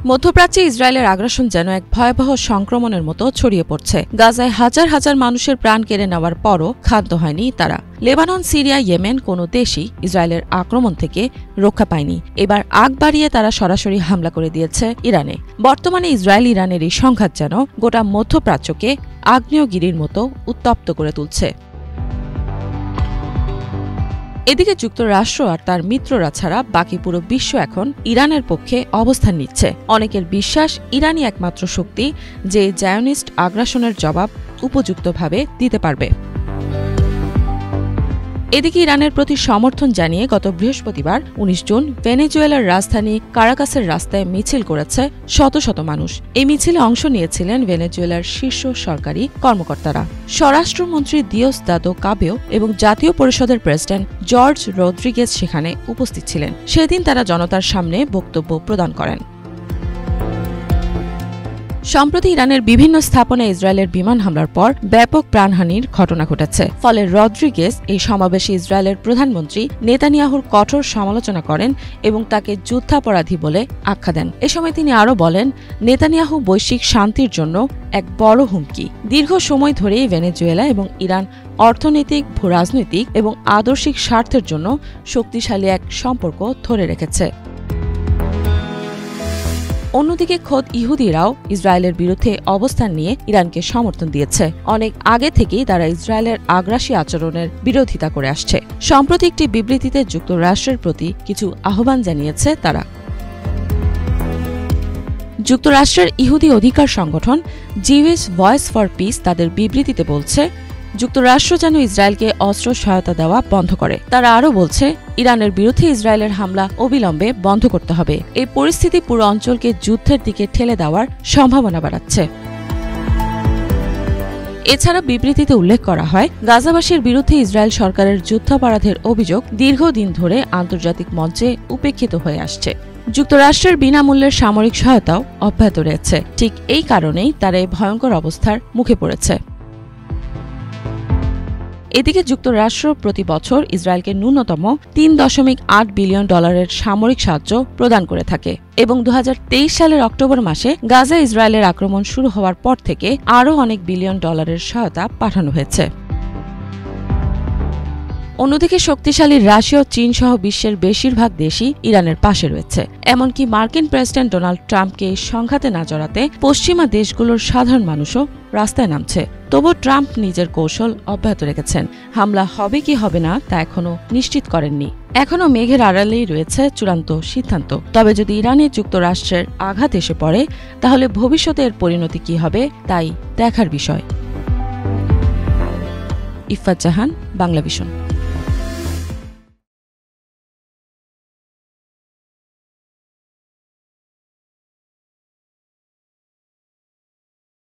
মধ্যপ্রাচ্যে ইসরায়েলের আগ্রাসন যেন এক ভয়াবহ সংক্রমণের মতো ছড়িয়ে পড়ছে। গাজায় হাজার হাজার মানুষের প্রাণ কেড়ে নেওয়ার পরও ক্ষান্ত হয়নি তারা। লেবানন, সিরিয়া, ইয়েমেন কোনো দেশই ইসরায়েলের আক্রমণ থেকে রক্ষা পায়নি। এবার আগ বাড়িয়ে তারা সরাসরি হামলা করে দিয়েছে ইরানে। বর্তমানে ইসরায়েল ইরানের এই সংঘাত যেন গোটা মধ্যপ্রাচ্যকে আগ্নেয়গিরির মতো উত্তপ্ত করে তুলছে। এদিকে যুক্তরাষ্ট্র আর তার মিত্ররা ছাড়া বাকি পুরো বিশ্ব এখন ইরানের পক্ষে অবস্থান নিচ্ছে। অনেকের বিশ্বাস ইরানই একমাত্র শক্তি যে জায়নিস্ট আগ্রাসনের জবাব উপযুক্তভাবে দিতে পারবে। এদিকে ইরানের প্রতি সমর্থন জানিয়ে গত বৃহস্পতিবার ১৯ জুন ভেনেজুয়েলার রাজধানী কারাকাসের রাস্তায় মিছিল করেছে শত শত মানুষ। এই মিছিলে অংশ নিয়েছিলেন ভেনেজুয়েলার শীর্ষ সরকারি কর্মকর্তারা। স্বরাষ্ট্রমন্ত্রী দিওসদাদো কাবেও এবং জাতীয় পরিষদের প্রেসিডেন্ট জর্জ রদ্রিগেজ সেখানে উপস্থিত ছিলেন। সেদিন তারা জনতার সামনে বক্তব্য প্রদান করেন। সম্প্রতি ইরানের বিভিন্ন স্থাপনায় ইসরায়েলের বিমান হামলার পর ব্যাপক প্রাণহানির ঘটনা ঘটেছে। ফলে রদ্রিগেজ এই সমাবেশে ইসরায়েলের প্রধানমন্ত্রী নেতানিয়াহুর কঠোর সমালোচনা করেন এবং তাকে যুদ্ধাপরাধী বলে আখ্যা দেন। এ সময় তিনি আরও বলেন, নেতানিয়াহু বৈশ্বিক শান্তির জন্য এক বড় হুমকি। দীর্ঘ সময় ধরেই ভেনেজুয়েলা এবং ইরান অর্থনৈতিক, ভূরাজনৈতিক এবং আদর্শিক স্বার্থের জন্য শক্তিশালী এক সম্পর্ক ধরে রেখেছে। অন্যদিকে খোদ ইহুদিরাও ইসরায়েলের বিরুদ্ধে অবস্থান নিয়ে ইরানকে সমর্থন দিয়েছে। অনেক আগে থেকেই তারা ইসরায়েলের আগ্রাসী আচরণের বিরোধিতা করে আসছে। সম্প্রতি একটি বিবৃতিতে যুক্তরাষ্ট্রের প্রতি কিছু আহ্বান জানিয়েছে তারা। যুক্তরাষ্ট্রের ইহুদি অধিকার সংগঠন জিউইশ ভয়েস ফর পিস তাদের বিবৃতিতে বলছে, যুক্তরাষ্ট্র যেন ইসরায়েলকে অস্ত্র সহায়তা দেওয়া বন্ধ করে। তারা আরও বলছে, ইরানের বিরুদ্ধে ইসরায়েলের হামলা অবিলম্বে বন্ধ করতে হবে। এই পরিস্থিতি পুরো অঞ্চলকে যুদ্ধের দিকে ঠেলে দেওয়ার সম্ভাবনা বাড়াচ্ছে। এছাড়া বিবৃতিতে উল্লেখ করা হয়, গাজাবাসীর বিরুদ্ধে ইসরায়েল সরকারের যুদ্ধাপরাধের অভিযোগ দীর্ঘদিন ধরে আন্তর্জাতিক মঞ্চে উপেক্ষিত হয়ে আসছে। যুক্তরাষ্ট্রের বিনামূল্যের সামরিক সহায়তাও অব্যাহত রয়েছে। ঠিক এই কারণেই তারা এই ভয়ঙ্কর অবস্থার মুখে পড়েছে। এদিকে যুক্তরাষ্ট্র প্রতি বছর ইসরায়েলকে ন্যূনতম $3.8 বিলিয়ন সামরিক সাহায্য প্রদান করে থাকে এবং ২০২৩ সালের অক্টোবর মাসে গাজা ইসরায়েলের আক্রমণ শুরু হওয়ার পর থেকে আরও অনেক বিলিয়ন ডলারের সহায়তা পাঠানো হয়েছে। অন্যদিকে শক্তিশালী রাশিয়া ও চীন সহ বিশ্বের বেশিরভাগ দেশই ইরানের পাশে রয়েছে। এমনকি মার্কিন প্রেসিডেন্ট ডোনাল্ড ট্রাম্পকে সংঘাতে না জড়াতে পশ্চিমা দেশগুলোর সাধারণ মানুষও রাস্তায় নামছে। তবু ট্রাম্প নিজের কৌশল অব্যাহত রেখেছেন। হামলা হবে কি হবে না তা এখনও নিশ্চিত করেননি। এখনও মেঘের আড়ালেই রয়েছে চূড়ান্ত সিদ্ধান্ত। তবে যদি ইরানে যুক্তরাষ্ট্রের আঘাত এসে পড়ে, তাহলে ভবিষ্যতের পরিণতি কি হবে তাই দেখার বিষয়। ইফফাত জাহান, বাংলাভিশন।